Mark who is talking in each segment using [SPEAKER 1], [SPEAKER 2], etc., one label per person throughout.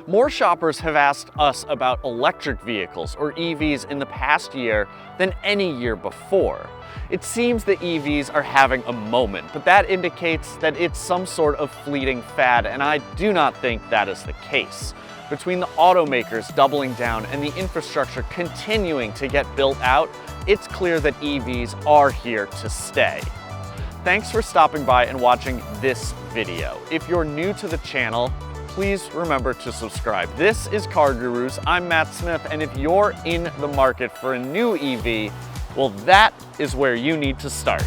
[SPEAKER 1] More shoppers have asked us about electric vehicles, or EVs, in the past year than any year before. It seems that EVs are having a moment, but that indicates that it's some sort of fleeting fad, and I do not think that is the case. Between the automakers doubling down and the infrastructure continuing to get built out, it's clear that EVs are here to stay. Thanks for stopping by and watching this video. If you're new to the channel, please remember to subscribe. This is CarGurus, I'm Matt Smith, and if you're in the market for a new EV, well, that is where you need to start.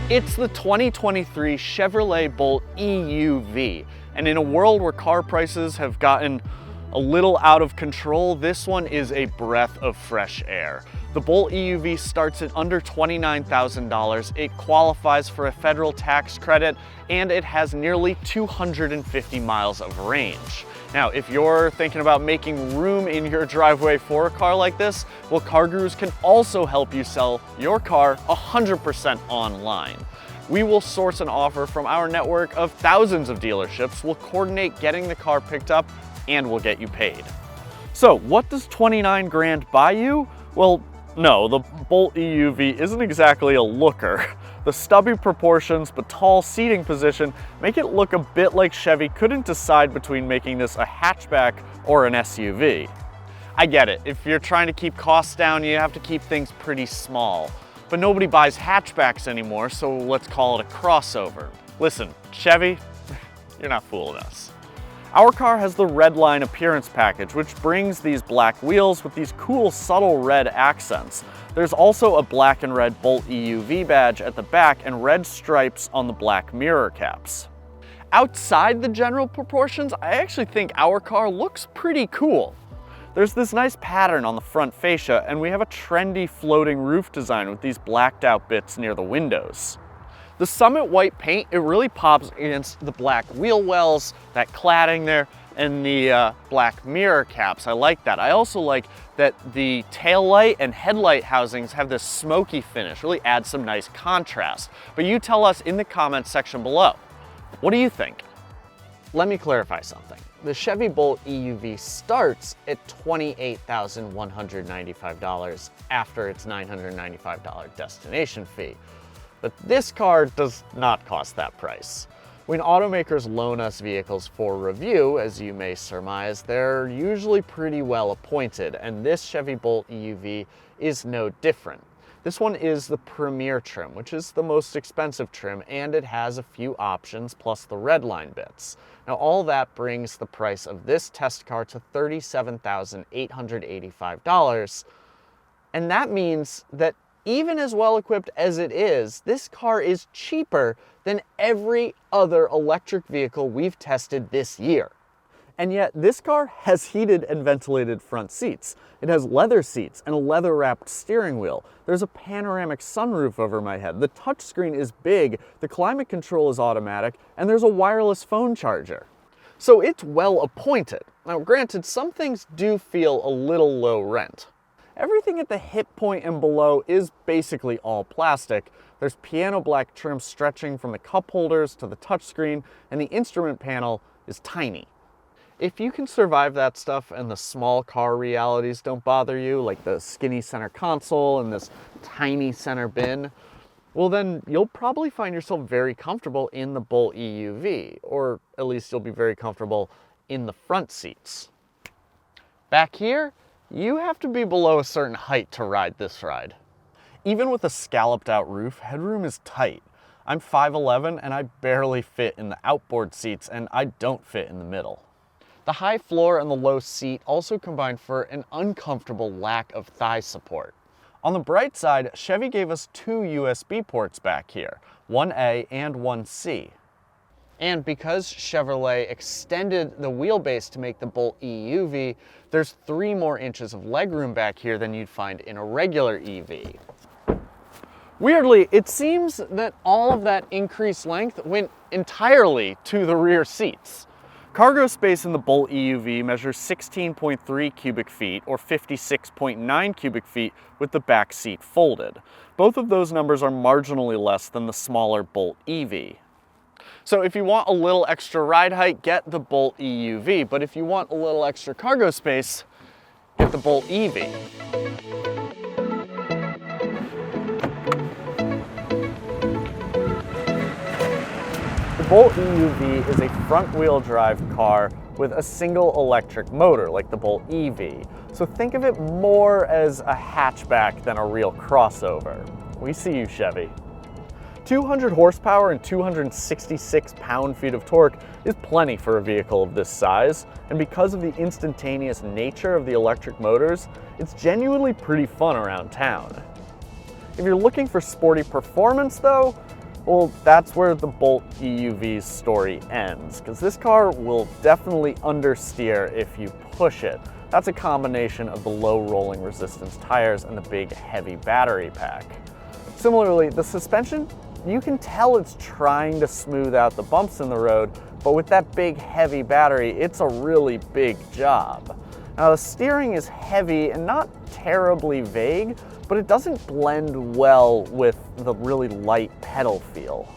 [SPEAKER 1] It's the 2023 Chevrolet Bolt EUV, and in a world where car prices have gotten a little out of control, this one is a breath of fresh air. The Bolt EUV starts at under $29,000, it qualifies for a federal tax credit, and it has nearly 250 miles of range. Now, if you're thinking about making room in your driveway for a car like this, well, CarGurus can also help you sell your car 100% online. We will source an offer from our network of thousands of dealerships, we'll coordinate getting the car picked up, and we'll get you paid. So, what does 29 grand buy you? Well, no, the Bolt EUV isn't exactly a looker. The stubby proportions but tall seating position make it look a bit like Chevy couldn't decide between making this a hatchback or an SUV. I get it, if you're trying to keep costs down, you have to keep things pretty small. But nobody buys hatchbacks anymore, so let's call it a crossover. Listen, Chevy, you're not fooling us. Our car has the red line appearance package, which brings these black wheels with these cool subtle red accents. There's also a black and red Bolt EUV badge at the back and red stripes on the black mirror caps. Outside the general proportions, I actually think our car looks pretty cool. There's this nice pattern on the front fascia, and we have a trendy floating roof design with these blacked out bits near the windows. The Summit white paint, it really pops against the black wheel wells, that cladding there, and the black mirror caps. I like that. I also like that the taillight and headlight housings have this smoky finish, really adds some nice contrast. But you tell us in the comments section below, what do you think? Let me clarify something. The Chevy Bolt EUV starts at $28,195 after its $995 destination fee. But this car does not cost that price. When automakers loan us vehicles for review, as you may surmise, they're usually pretty well appointed, and this Chevy Bolt EUV is no different. This one is the Premier trim, which is the most expensive trim, and it has a few options plus the red line bits. Now, all that brings the price of this test car to $37,885, and that means that even as well equipped as it is, this car is cheaper than every other electric vehicle we've tested this year. And yet this car has heated and ventilated front seats. It has leather seats and a leather wrapped steering wheel. There's a panoramic sunroof over my head. The touchscreen is big, the climate control is automatic, and there's a wireless phone charger. So it's well appointed. Now granted, some things do feel a little low rent. Everything at the hip point and below is basically all plastic. There's piano black trim stretching from the cup holders to the touchscreen, and the instrument panel is tiny. If you can survive that stuff and the small car realities don't bother you, like the skinny center console and this tiny center bin, well then you'll probably find yourself very comfortable in the Bolt EUV, or at least you'll be very comfortable in the front seats. Back here, you have to be below a certain height to ride this ride. Even with a scalloped out roof, headroom is tight. I'm 5'11" and I barely fit in the outboard seats, and I don't fit in the middle. The high floor and the low seat also combine for an uncomfortable lack of thigh support. On the bright side, Chevy gave us two USB ports back here, one A and one C. And because Chevrolet extended the wheelbase to make the Bolt EUV, there's 3 more inches of legroom back here than you'd find in a regular EV. Weirdly, it seems that all of that increased length went entirely to the rear seats. Cargo space in the Bolt EUV measures 16.3 cubic feet or 56.9 cubic feet with the back seat folded. Both of those numbers are marginally less than the smaller Bolt EV. So if you want a little extra ride height, get the Bolt EUV, but if you want a little extra cargo space, get the Bolt EV. The Bolt EUV is a front-wheel drive car with a single electric motor like the Bolt EV. So think of it more as a hatchback than a real crossover. We see you, Chevy. 200 horsepower and 266 pound-feet of torque is plenty for a vehicle of this size, and because of the instantaneous nature of the electric motors, it's genuinely pretty fun around town. If you're looking for sporty performance though, well, that's where the Bolt EUV's story ends, because this car will definitely understeer if you push it. That's a combination of the low rolling resistance tires and the big heavy battery pack. Similarly, the suspension, you can tell it's trying to smooth out the bumps in the road, but with that big heavy battery, it's a really big job. Now the steering is heavy and not terribly vague, but it doesn't blend well with the really light pedal feel.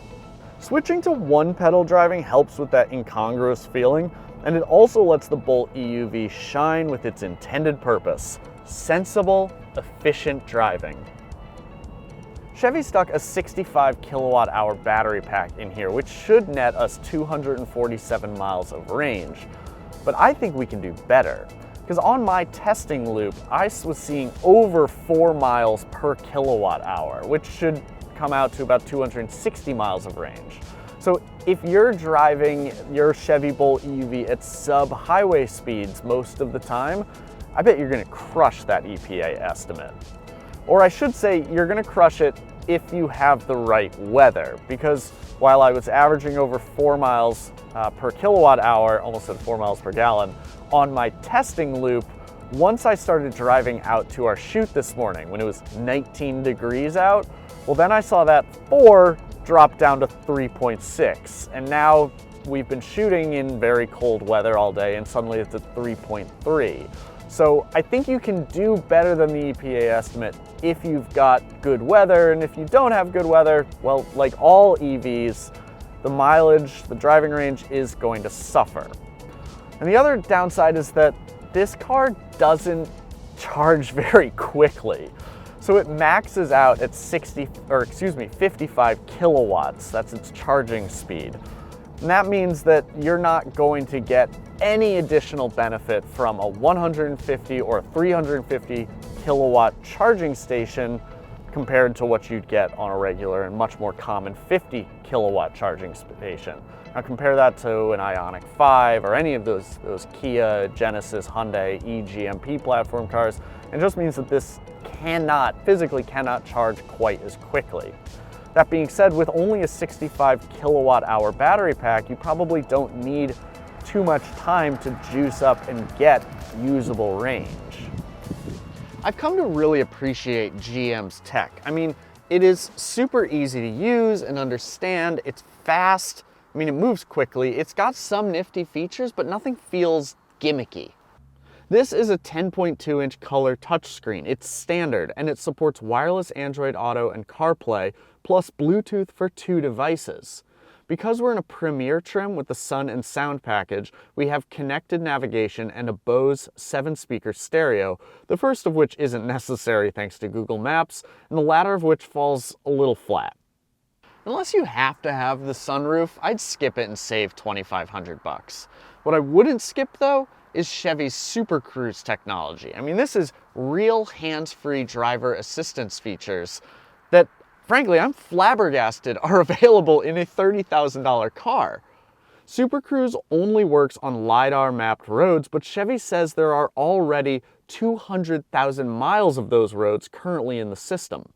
[SPEAKER 1] Switching to one pedal driving helps with that incongruous feeling, and it also lets the Bolt EUV shine with its intended purpose: sensible, efficient driving. Chevy stuck a 65 kilowatt hour battery pack in here, which should net us 247 miles of range. But I think we can do better, because on my testing loop, I was seeing over 4 miles per kilowatt hour, which should come out to about 260 miles of range. So if you're driving your Chevy Bolt EUV at sub-highway speeds most of the time, I bet you're gonna crush that EPA estimate. Or I should say, you're gonna crush it if you have the right weather, because while I was averaging over 4 miles per kilowatt hour, almost at 4 miles per gallon, on my testing loop, once I started driving out to our shoot this morning when it was 19 degrees out, well then I saw that 4 drop down to 3.6, and now we've been shooting in very cold weather all day and suddenly it's at 3.3. So I think you can do better than the EPA estimate if you've got good weather, and if you don't have good weather, well, like all EVs, the mileage, the driving range is going to suffer. And the other downside is that this car doesn't charge very quickly. So it maxes out at 55 kilowatts. That's its charging speed. And that means that you're not going to get any additional benefit from a 150 or 350 kilowatt charging station compared to what you'd get on a regular and much more common 50 kilowatt charging station. Now compare that to an Ioniq 5 or any of those Kia, Genesis, Hyundai, eGMP platform cars, and it just means that this physically cannot charge quite as quickly. That being said, with only a 65 kilowatt hour battery pack, you probably don't need too much time to juice up and get usable range. I've come to really appreciate GM's tech. I mean, it is super easy to use and understand. It's fast. I mean, it moves quickly. It's got some nifty features, but nothing feels gimmicky. This is a 10.2-inch color touchscreen. It's standard, and it supports wireless Android Auto and CarPlay, plus Bluetooth for 2 devices. Because we're in a Premier trim with the Sun and Sound package, we have connected navigation and a Bose 7-speaker stereo, the first of which isn't necessary thanks to Google Maps, and the latter of which falls a little flat. Unless you have to have the sunroof, I'd skip it and save $2,500. What I wouldn't skip though is Chevy's Super Cruise technology. I mean, this is real hands-free driver assistance features that, frankly, I'm flabbergasted are available in a $30,000 car. Super Cruise only works on LiDAR mapped roads, but Chevy says there are already 200,000 miles of those roads currently in the system.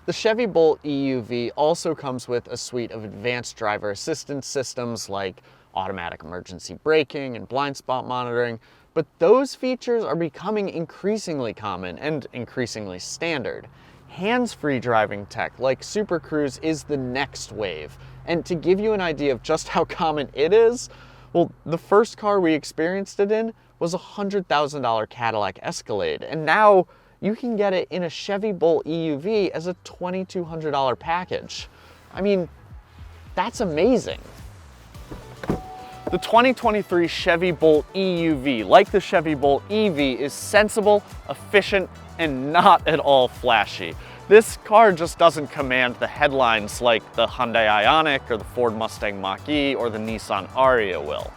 [SPEAKER 1] The Chevy Bolt EUV also comes with a suite of advanced driver assistance systems like automatic emergency braking and blind spot monitoring, but those features are becoming increasingly common and increasingly standard. Hands-free driving tech like Super Cruise is the next wave, and to give you an idea of just how common it is, Well, the first car we experienced it in was a $100,000 Cadillac Escalade, and now you can get it in a Chevy Bolt EUV as a $2,200 package. I mean, that's amazing. The 2023 Chevy Bolt EUV, like the Chevy Bolt EV, is sensible, efficient, and not at all flashy. This car just doesn't command the headlines like the Hyundai Ioniq or the Ford Mustang Mach-E or the Nissan Ariya will.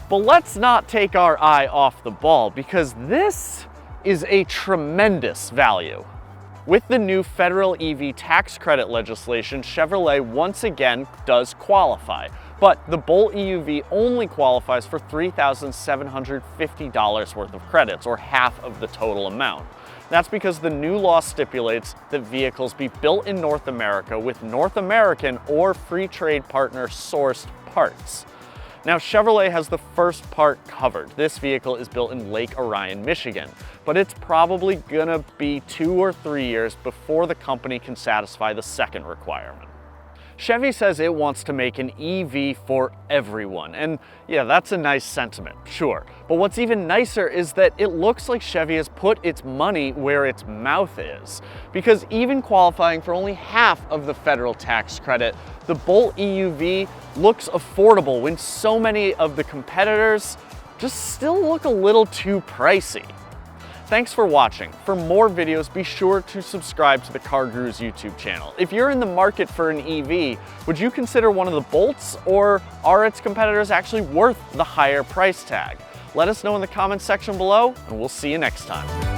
[SPEAKER 1] But let's not take our eye off the ball, because this is a tremendous value. With the new federal EV tax credit legislation, Chevrolet once again does qualify. But the Bolt EUV only qualifies for $3,750 worth of credits, or half of the total amount. That's because the new law stipulates that vehicles be built in North America with North American or free trade partner sourced parts. Now, Chevrolet has the first part covered. This vehicle is built in Lake Orion, Michigan, but it's probably gonna be 2 or 3 years before the company can satisfy the second requirement. Chevy says it wants to make an EV for everyone, and yeah, that's a nice sentiment, sure. But what's even nicer is that it looks like Chevy has put its money where its mouth is, because even qualifying for only half of the federal tax credit, the Bolt EUV looks affordable when so many of the competitors just still look a little too pricey. Thanks for watching. For more videos, be sure to subscribe to the CarGurus YouTube channel. If you're in the market for an EV, would you consider one of the Bolts, or are its competitors actually worth the higher price tag? Let us know in the comments section below, and we'll see you next time.